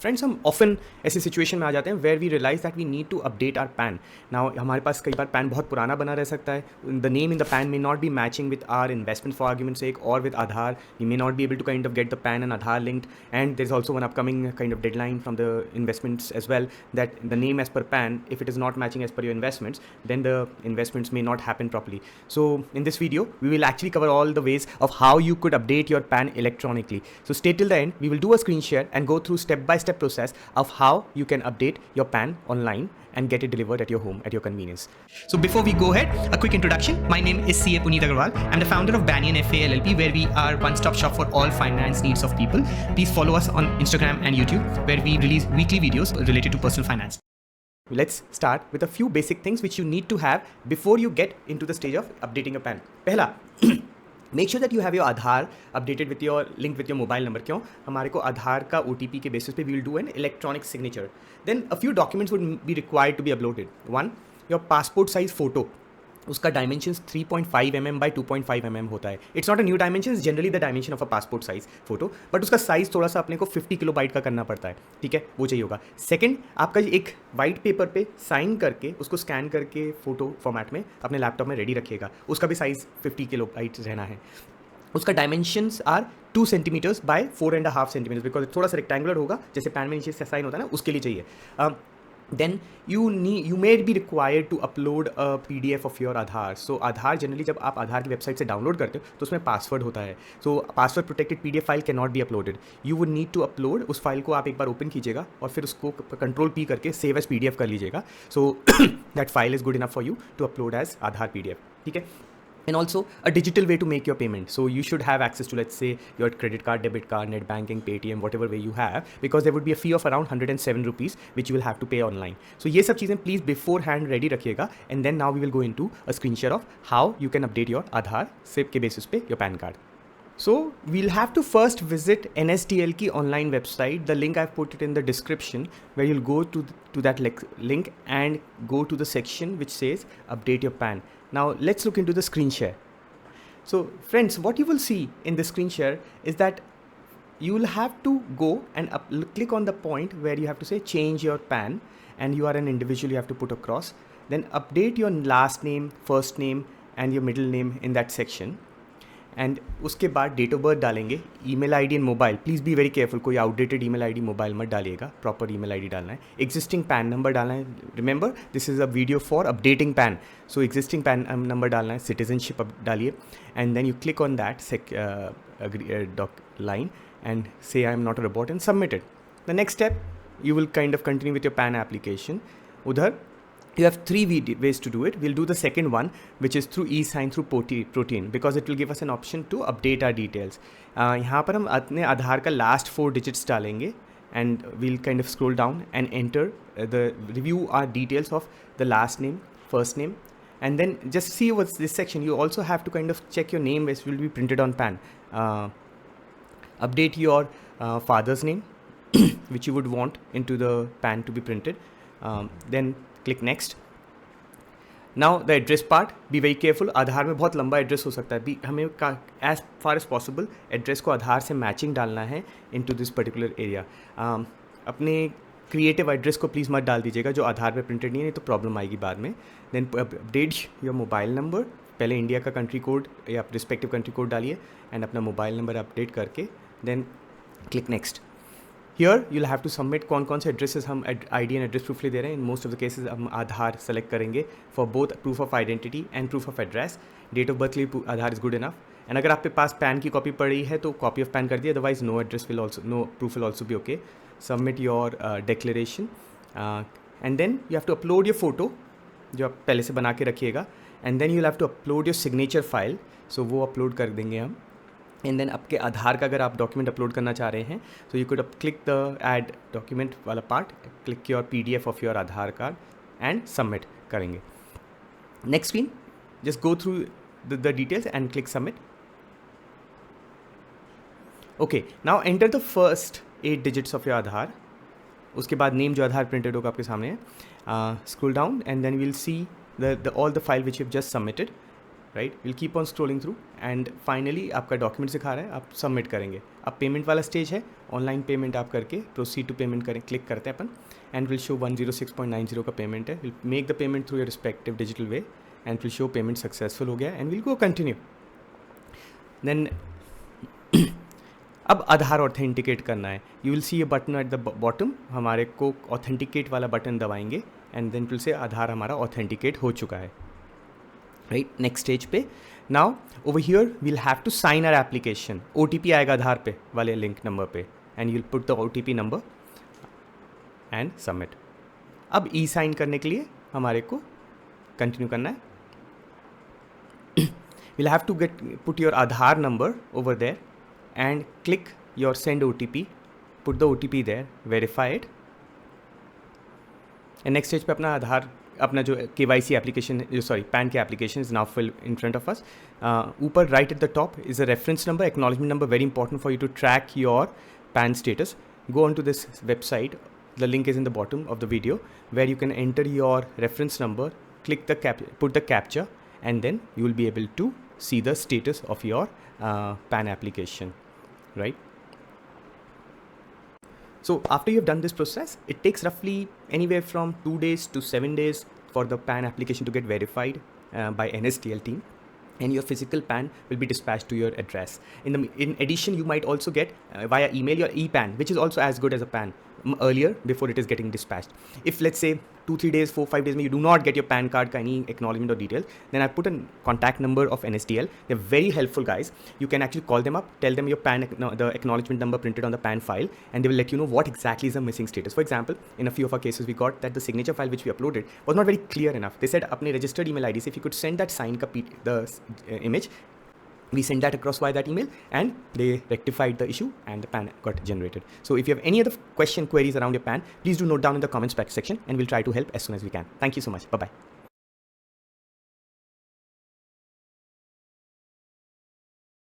Friends हम often ऐसी situation में आ जाते हैं where we realise that we need to update our PAN. Now हमारे पास कई बार पैन बहुत पुराना बना रह सकता है. The name in the PAN may not be matching with our investment for argument sake or with Aadhaar. We may not be able to kind of get the PAN and Aadhaar linked, and there is also one upcoming kind of deadline from the investments as well, that the name as per PAN, if it is not matching as per your investments, then the investments may not happen properly. So in this video we will actually cover all the ways of how you could update your PAN electronically. So stay till the end. We will do a screen share and go through step by step process of how you can update your PAN online and get it delivered at your home at your convenience. So before we go ahead, a quick introduction. My name is CA Puneet Agarwal. I'm the founder of Banyan FA LLP, where we are one-stop shop for all finance needs of people. Please follow us on Instagram and YouTube, where we release weekly videos related to personal finance. Let's start with a few basic things which you need to have before you get into the stage of updating a PAN. पहला, make sure that you have your Aadhaar updated with your linked with your mobile number. क्यों? हमारे को आधार का OTP के basis पे we will do an electronic signature. Then a few documents would be required to be uploaded. One, your passport size photo. उसका dimension 3.5 mm by 2.5 mm होता है. It's not a new dimension, is generally the dimension of a passport size photo, but उसका size थोड़ा सा अपने को 50 kilobyte का करना पड़ता है. ठीक है, वो चाहिए होगा. सेकंड, आपका एक वाइट पेपर पे साइन करके उसको स्कैन करके फोटो फॉर्मेट में अपने लैपटॉप में रेडी रखिएगा. उसका भी साइज 50 किलोबाइट रहना है. उसका dimensions are 2 centimetres by 4.5 centimetres, because थोड़ा सा रेक्टेंगुलर होगा, जैसे पैन में नीचे से साइन होता है ना, उसके लिए चाहिए. Then you may be required to upload a PDF of your Aadhaar. So Aadhaar generally जब आप आधार की वेबसाइट से डाउनलोड करते हो तो उसमें पासवर्ड होता है. So password protected PDF file can not be uploaded. You would need to upload. उस फाइल को आप एक बार ओपन कीजिएगा और फिर उसको कंट्रोल P करके सेव एज PDF कर लीजिएगा. So that file is good enough for you to upload as Aadhaar PDF. ठीक है. And also a digital way to make your payment. So you should have access to, let's say, your credit card, debit card, net banking, Paytm, whatever way you have, because there would be a fee of around 107 rupees which you will have to pay online. So ये सब चीज़ें please beforehand ready रखिएगा, and then now we will go into a screen share of how you can update your Aadhaar SIP के basis पे your PAN card. So we'll have to first visit NSDL की online website. The link I've put it in the description, where you'll go to that link and go to the section which says update your PAN. Now let's look into the screen share. So friends, what you will see in the screen share is that you will have to go and click on the point where you have to say change your PAN, and you are an individual, you have to put a cross. Then update your last name, first name and your middle name in that section. And उसके बाद date of birth डालेंगे. Email ID and mobile, please be very careful. कोई outdated email ID mobile मत डालिएगा. Proper email ID डालना है. Existing PAN number डालना है. Remember this is a video for updating PAN. So existing PAN number डालना है. सिटीजनशिप डालिए, and then you click on that line and say I am not a robot and submit it. The next step, you will kind of continue with your PAN application. Udhar you have 3 ways to do it. We'll do the second one, which is through e-sign through protein, because it will give us an option to update our details. यहाँ पर हम अपने आधार का last 4 digits डालेंगे, and we'll kind of scroll down and enter the review our details of the last name, first name, and then just see what's this section. You also have to kind of check your name, which will be printed on PAN. Update your father's name which you would want into the PAN to be printed. Then click next. Now the address part, be very careful. आधार में बहुत लंबा address हो सकता है. हमें as far as possible address को आधार से matching डालना है into this particular area. अपने क्रिएटिव एड्रेस को प्लीज़ मत डाल दीजिएगा जो आधार पे प्रिंटेड नहीं है, तो प्रॉब्लम आएगी बाद में. Then update your mobile number. पहले इंडिया का कंट्री कोड या रिस्पेक्टिव कंट्री कोड डालिए, एंड अपना मोबाइल नंबर अपडेट करके then click next. Here you'll have to submit कौन से एड्रेसेस हम आईडी एंड एड्रेस प्रूफ ले दे रहे हैं. In most of the cases हम आधार सेलेक्ट करेंगे for both proof of identity and proof of address. Date of birth के लिए Aadhaar is good enough, and अगर आपके पास पैन की कॉपी पड़ी है तो कॉपी ऑफ पैन कर दिए, otherwise no address will also, no proof will also be okay. Submit your declaration, and then you have to upload your photo जो आप पहले से बना के रखिएगा, and then you have to upload your signature file. So वो upload कर देंगे हम. एंड देन आपके आधार का अगर आप डॉक्यूमेंट अपलोड करना चाह रहे हैं तो you could click the add document वाला part, click your PDF of your Aadhaar card and submit करेंगे. Next screen, just go through the details and click submit. Okay, now enter the first 8 digits of your Aadhaar. उसके बाद name जो आधार printed होगा आपके सामने है. Scroll down and then we'll see all the file which you've just submitted. Right. Will keep on scrolling through and finally आपका document दिखा रहा है, आप सबमिट करेंगे. अब पेमेंट वाला स्टेज है, ऑनलाइन पेमेंट आप करके प्रोसीड टू पेमेंट करें, क्लिक करते हैं अपन एंड विल शो 106.90 का पेमेंट है. Will make the payment through your respective digital way and will show payment successful हो गया and will go continue. Then अब आधार ऑथेंटिकेट करना है. You will see a button at the bottom, हमारे को authenticate वाला बटन दबाएंगे एंड देन विल से आधार हमारा ऑथेंटिकेट हो चुका है. राइट, नेक्स्ट स्टेज पे now over here we'll have to sign our application. OTP आएगा आधार पे वाले लिंक नंबर पे and you will put the OTP number and submit. अब ई साइन करने के लिए हमारे को कंटिन्यू करना है. Will have to put your Aadhaar number over there and click your send OTP, put the OTP there, verify it. And next stage पे अपना आधार, अपना जो KYC एप्लीकेशन, सॉरी पैन के application is now fill in front of us. ऊपर right at the top is a reference number, acknowledgement number, very important for you to track your PAN status. Go on to this website, the link is in the bottom of the video where you can enter your reference number, click the put the captcha and then you will be able to see the status of your PAN application, right? So after you've done this process, it takes roughly anywhere from 2 days to 7 days for the PAN application to get verified by NSDL team, and your physical PAN will be dispatched to your address. In addition, you might also get via email your e-PAN, which is also as good as a PAN earlier before it is getting dispatched. If let's say 2-3 days, 4-5 days, you do not get your PAN card ka any acknowledgement or detail, then I put a contact number of NSDL. They're very helpful guys. You can actually call them up, tell them your PAN, the acknowledgement number printed on the PAN file, and they will let you know what exactly is the missing status. For example, in a few of our cases, we got that the signature file which we uploaded was not very clear enough. They said apne registered email IDs, if you could send that sign ka the image, we sent that across via that email and they rectified the issue and the PAN got generated. So if you have any other queries around your PAN, please do note down in the comments section and we'll try to help as soon as we can. Thank you so much. Bye-bye.